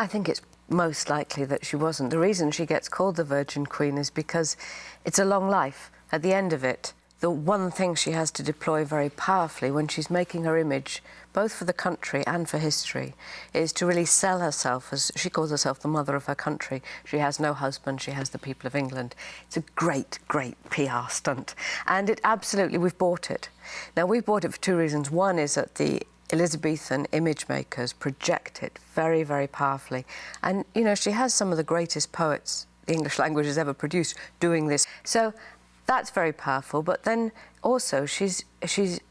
I think it's most likely that she wasn't. The reason she gets called the Virgin Queen is because it's a long life. At the end of it, the one thing she has to deploy very powerfully when she's making her image, both for the country and for history, is to really sell herself as, she calls herself the mother of her country. She has no husband, she has the people of England. It's a great, great PR stunt. And it absolutely, we've bought it. Now, we've bought it for two reasons. One is that the Elizabethan image makers project it very, very powerfully. And, you know, she has some of the greatest poets the English language has ever produced doing this. So that's very powerful, but then also she's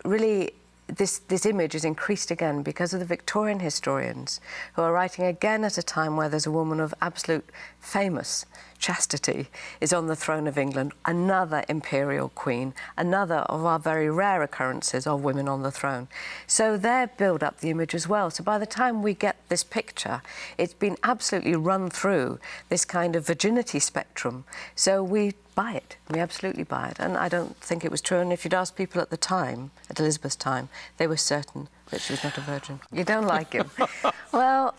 really, this image is increased again because of the Victorian historians who are writing again at a time where there's a woman of absolute famous chastity is on the throne of England, another imperial queen, another of our very rare occurrences of women on the throne. So they build up the image as well. So by the time we get this picture, it's been absolutely run through this kind of virginity spectrum. So we buy it. We absolutely buy it. And I don't think it was true. And if you'd asked people at the time, at Elizabeth's time, they were certain that she was not a virgin. You don't like him? Well,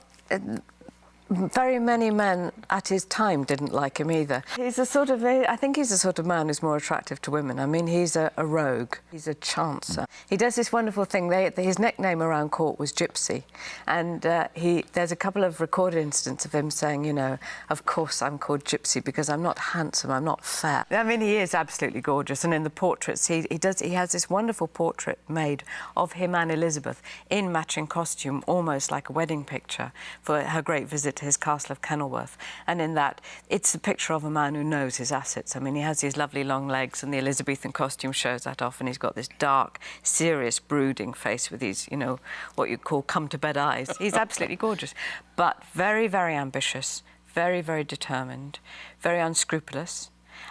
very many men at his time didn't like him either. He's a sort of, I think he's the sort of man who's more attractive to women. I mean, he's a rogue. He's a chancer. He does this wonderful thing. His nickname around court was Gypsy. And there's a couple of recorded incidents of him saying, you know, of course I'm called Gypsy because I'm not handsome, I'm not fair. I mean, he is absolutely gorgeous. And in the portraits, he has this wonderful portrait made of him and Elizabeth in matching costume, almost like a wedding picture, for her great visit to his castle of Kenilworth. And in that, it's the picture of a man who knows his assets. I mean, he has these lovely long legs, and the Elizabethan costume shows that off, and he's got this dark, serious, brooding face with these, you know, what you call come-to-bed eyes. He's absolutely gorgeous, but very, very ambitious, very, very determined, very unscrupulous.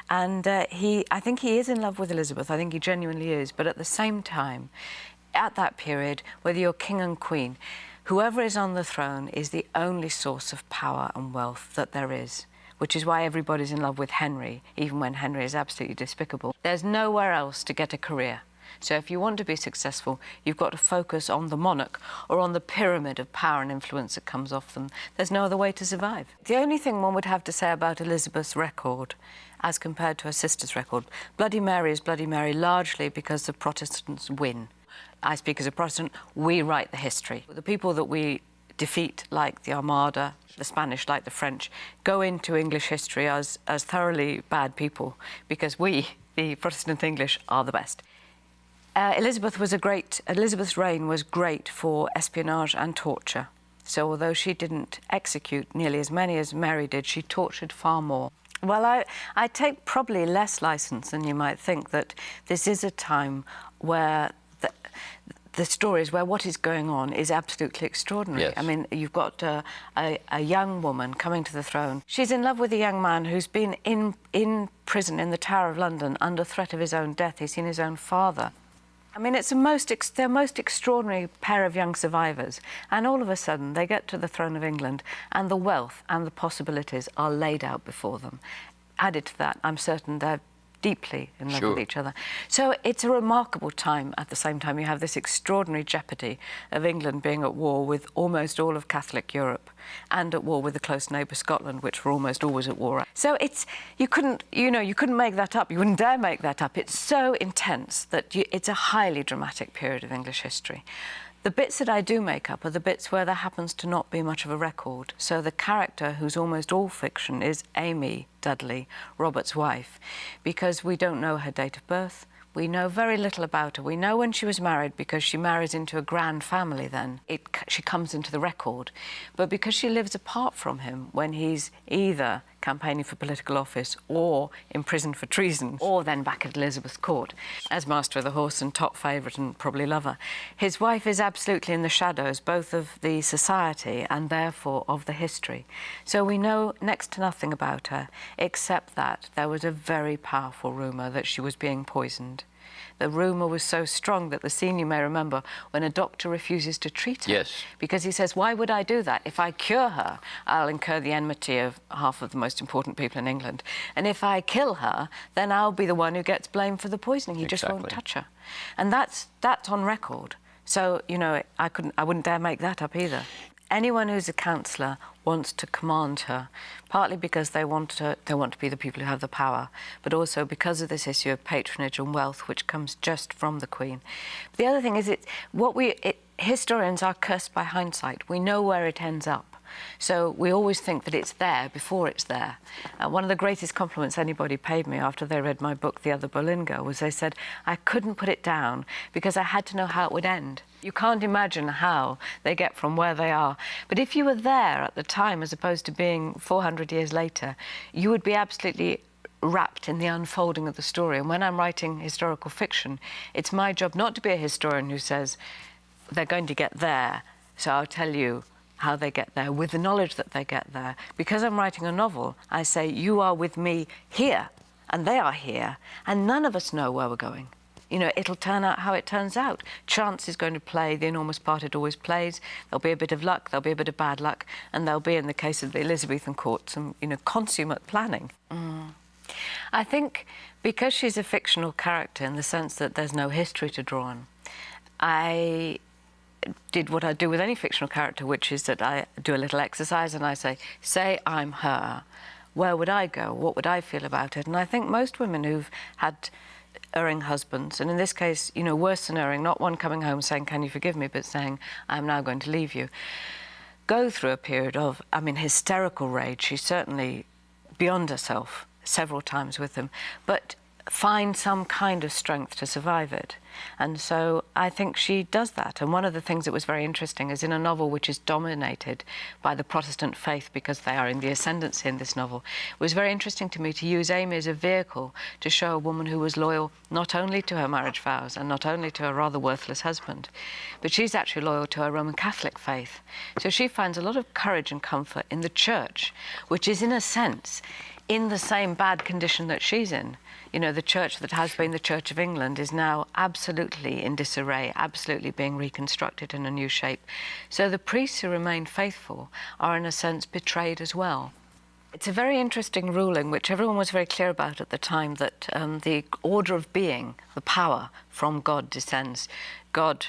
And I think he is in love with Elizabeth. I think he genuinely is. But at the same time, at that period, whether you're king and queen, whoever is on the throne is the only source of power and wealth that there is, which is why everybody's in love with Henry, even when Henry is absolutely despicable. There's nowhere else to get a career. So if you want to be successful, you've got to focus on the monarch or on the pyramid of power and influence that comes off them. There's no other way to survive. The only thing one would have to say about Elizabeth's record as compared to her sister's record, Bloody Mary is Bloody Mary largely because the Protestants win. I speak as a Protestant, we write the history. The people that we defeat, like the Armada, the Spanish, like the French, go into English history as thoroughly bad people because we, the Protestant English, are the best. Elizabeth's reign was great for espionage and torture. So although she didn't execute nearly as many as Mary did, she tortured far more. Well, I take probably less licence than you might think that this is a time where the stories where what is going on is absolutely extraordinary. Yes. I mean, you've got a young woman coming to the throne. She's in love with a young man who's been in prison in the Tower of London under threat of his own death. He's seen his own father. I mean, it's they're most extraordinary pair of young survivors. And all of a sudden, they get to the throne of England, and the wealth and the possibilities are laid out before them. Added to that, I'm certain they're deeply in love with each other. So it's a remarkable time. At the same time, you have this extraordinary jeopardy of England being at war with almost all of Catholic Europe and at war with the close neighbour Scotland, which were almost always at war. So you couldn't make that up. You wouldn't dare make that up. It's so intense that it's a highly dramatic period of English history. The bits that I do make up are the bits where there happens to not be much of a record. So the character, who's almost all fiction, is Amy Dudley, Robert's wife, because we don't know her date of birth. We know very little about her. We know when she was married because she marries into a grand family then. She comes into the record. But because she lives apart from him when he's either campaigning for political office or imprisoned for treason, or then back at Elizabeth's court as Master of the Horse and top favourite and probably lover, his wife is absolutely in the shadows, both of the society and therefore of the history. So we know next to nothing about her, except that there was a very powerful rumour that she was being poisoned. The rumour was so strong that the scene, you may remember, when a doctor refuses to treat her. Yes. Because he says, why would I do that? If I cure her, I'll incur the enmity of half of the most important people in England. And if I kill her, then I'll be the one who gets blamed for the poisoning. He just won't touch her. And that's on record. So, you know, I wouldn't dare make that up either. Anyone who's a counsellor wants to command her, partly because they want to be the people who have the power, but also because of this issue of patronage and wealth, which comes just from the Queen. But the other thing is, historians are cursed by hindsight. We know where it ends up. So we always think that it's there before it's there. One of the greatest compliments anybody paid me after they read my book, The Other Boleyn Girl, was they said, I couldn't put it down because I had to know how it would end. You can't imagine how they get from where they are. But if you were there at the time, as opposed to being 400 years later, you would be absolutely wrapped in the unfolding of the story. And when I'm writing historical fiction, it's my job not to be a historian who says, they're going to get there, so I'll tell you how they get there, with the knowledge that they get there. Because I'm writing a novel, I say, you are with me here, and they are here, and none of us know where we're going. You know, it'll turn out how it turns out. Chance is going to play the enormous part it always plays. There'll be a bit of luck, there'll be a bit of bad luck, and there'll be, in the case of the Elizabethan court, some, consummate planning. I think because she's a fictional character in the sense that there's no history to draw on, I did what I do with any fictional character, which is that I do a little exercise and I say I'm her. Where would I go? What would I feel about it? And I think most women who've had erring husbands, and in this case, worse than erring, not one coming home saying, can you forgive me, but saying, I'm now going to leave you, go through a period of, hysterical rage. She's certainly beyond herself several times with him, but find some kind of strength to survive it. And so I think she does that. And one of the things that was very interesting is in a novel which is dominated by the Protestant faith, because they are in the ascendancy in this novel, it was very interesting to me to use Amy as a vehicle to show a woman who was loyal not only to her marriage vows and not only to her rather worthless husband, but she's actually loyal to her Roman Catholic faith. So she finds a lot of courage and comfort in the church, which is in a sense in the same bad condition that she's in. The church that has been the Church of England is now absolutely in disarray, absolutely being reconstructed in a new shape. So the priests who remain faithful are, in a sense, betrayed as well. It's a very interesting ruling, which everyone was very clear about at the time, that the order of being, the power from God descends. God,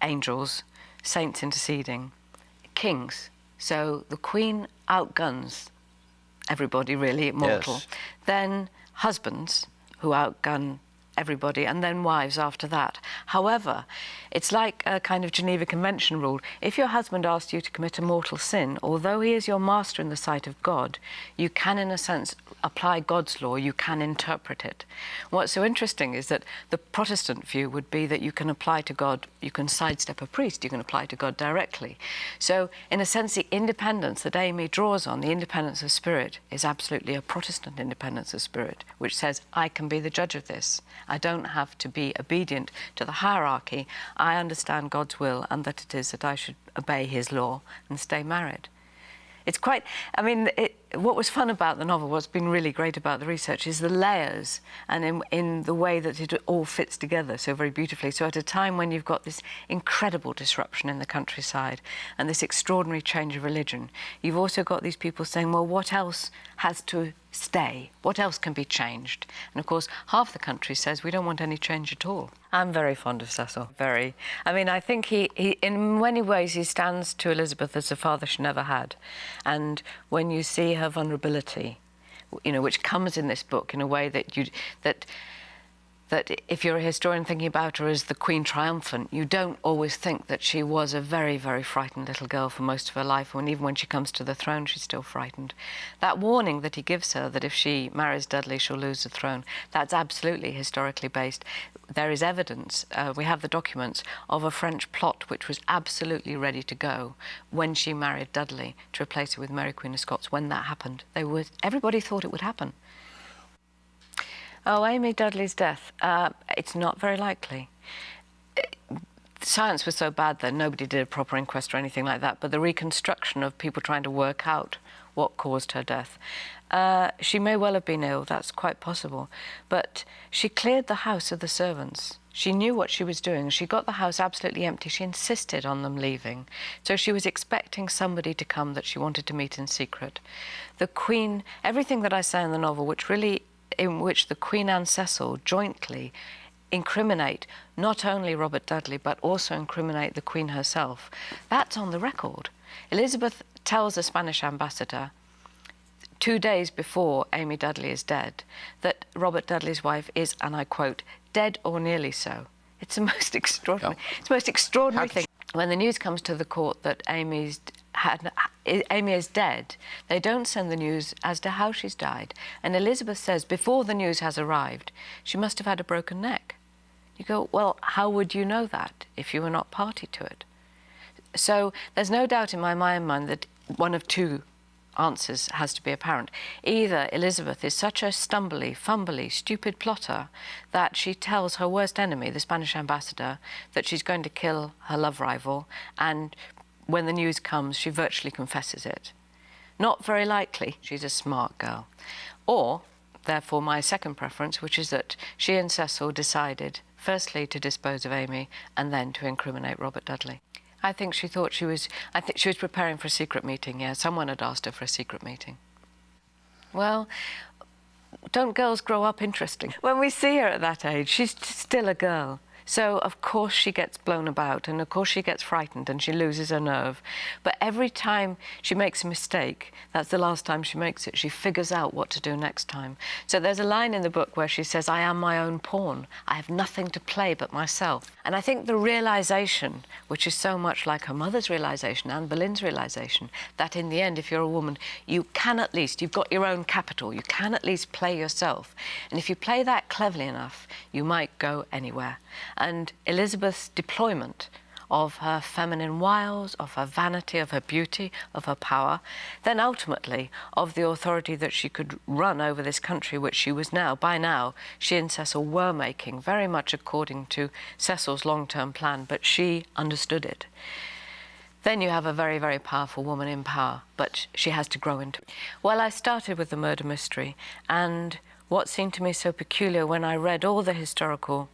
angels, saints interceding, kings. So the Queen outguns everybody, really, mortal. Yes. Then husbands, who outgun everybody, and then wives after that. However, it's like a kind of Geneva Convention rule. If your husband asks you to commit a mortal sin, although he is your master in the sight of God, you can, in a sense, apply God's law, you can interpret it. What's so interesting is that the Protestant view would be that you can apply to God, you can sidestep a priest, you can apply to God directly. So, in a sense, the independence that Amy draws on, the independence of spirit, is absolutely a Protestant independence of spirit, which says, I can be the judge of this. I don't have to be obedient to the hierarchy. I understand God's will, and that it is that I should obey his law and stay married. It's quite, what was fun about the novel, what's been really great about the research, is the layers and in the way that it all fits together so very beautifully. So at a time when you've got this incredible disruption in the countryside and this extraordinary change of religion, you've also got these people saying, well, what else has to stay? What else can be changed? And of course, half the country says we don't want any change at all. I'm very fond of Cecil, very. I think he in many ways, he stands to Elizabeth as a father she never had. And when you see her vulnerability, which comes in this book in a way that if you're a historian thinking about her as the Queen Triumphant, you don't always think that she was a very, very frightened little girl for most of her life, and even when she comes to the throne, she's still frightened. That warning that he gives her, that if she marries Dudley, she'll lose the throne, that's absolutely historically based. There is evidence, we have the documents, of a French plot which was absolutely ready to go when she married Dudley to replace her with Mary Queen of Scots. When that happened, everybody thought it would happen. Oh, Amy Dudley's death. It's not very likely. Science was so bad then, nobody did a proper inquest or anything like that, but the reconstruction of people trying to work out what caused her death. She may well have been ill, that's quite possible, but she cleared the house of the servants. She knew what she was doing. She got the house absolutely empty. She insisted on them leaving. So she was expecting somebody to come that she wanted to meet in secret. The Queen, everything that I say in the novel, in which the Queen and Cecil jointly incriminate not only Robert Dudley, but also incriminate the Queen herself, that's on the record. Elizabeth tells the Spanish ambassador 2 days before Amy Dudley is dead that Robert Dudley's wife is, and I quote, dead or nearly so. It's the most extraordinary, it's the most extraordinary thing. When the news comes to the court that Amy is dead, they don't send the news as to how she's died. And Elizabeth says, before the news has arrived, she must have had a broken neck. You go, well, how would you know that if you were not party to it? So there's no doubt in my mind that one of two answers has to be apparent. Either Elizabeth is such a stumbly, fumbly, stupid plotter that she tells her worst enemy, the Spanish ambassador, that she's going to kill her love rival, and when the news comes, she virtually confesses it. Not very likely. She's a smart girl. Or, therefore, my second preference, which is that she and Cecil decided, firstly, to dispose of Amy, and then to incriminate Robert Dudley. I think she was preparing for a secret meeting, yeah. Someone had asked her for a secret meeting. Well, don't girls grow up interesting? When we see her at that age, she's still a girl. So, of course, she gets blown about, and of course she gets frightened and she loses her nerve. But every time she makes a mistake, that's the last time she makes it, she figures out what to do next time. So there's a line in the book where she says, I am my own pawn. I have nothing to play but myself. And I think the realisation, which is so much like her mother's realisation, Anne Boleyn's realisation, that in the end, if you're a woman, you can at least, you've got your own capital, you can at least play yourself. And if you play that cleverly enough, you might go anywhere. And Elizabeth's deployment of her feminine wiles, of her vanity, of her beauty, of her power, then ultimately of the authority that she could run over this country, which she was now, by now, she and Cecil were making, very much according to Cecil's long-term plan, but she understood it. Then you have a very, very powerful woman in power, but she has to grow into it. Well, I started with the murder mystery, and what seemed to me so peculiar when I read all the historical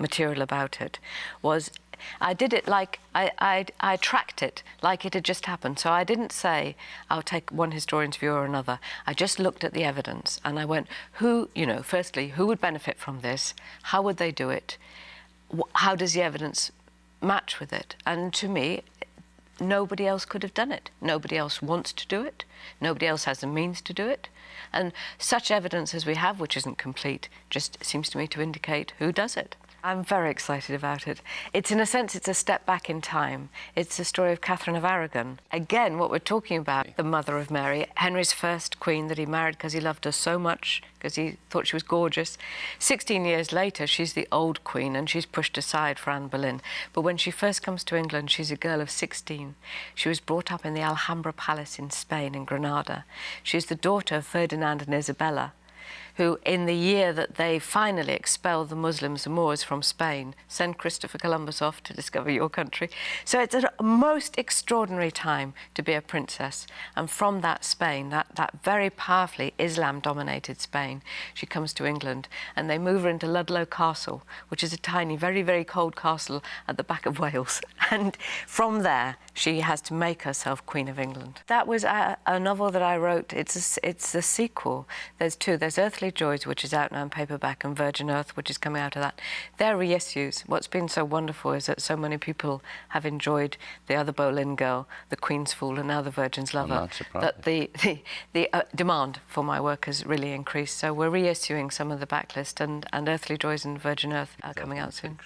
material about it was I did it like I tracked it like it had just happened. So I didn't say I'll take one historian's view or another. I just looked at the evidence and I went, firstly, who would benefit from this? How would they do it? How does the evidence match with it? And to me, nobody else could have done it. Nobody else wants to do it. Nobody else has the means to do it. And such evidence as we have, which isn't complete, just seems to me to indicate who does it. I'm very excited about it. It's, in a sense, it's a step back in time. It's the story of Catherine of Aragon. Again, what we're talking about, the mother of Mary, Henry's first queen that he married because he loved her so much, because he thought she was gorgeous. 16 years later, she's the old queen and she's pushed aside for Anne Boleyn. But when she first comes to England, she's a girl of 16. She was brought up in the Alhambra Palace in Spain, in Granada. She's the daughter of Ferdinand and Isabella, who, in the year that they finally expelled the Muslims, the Moors, from Spain, send Christopher Columbus off to discover your country. So it's a most extraordinary time to be a princess. And from that Spain, that very powerfully Islam-dominated Spain, she comes to England, and they move her into Ludlow Castle, which is a tiny, very, very cold castle at the back of Wales. And from there, she has to make herself Queen of England. That was a novel that I wrote. It's a sequel. There's two. There's Earthly Joys, which is out now in paperback, and Virgin Earth, which is coming out of that. They're reissues. What's been so wonderful is that so many people have enjoyed the other Boleyn girl, the Queen's Fool, and now the Virgin's Lover, that the demand for my work has really increased. So we're reissuing some of the backlist, and Earthly Joys and Virgin Earth are coming out soon.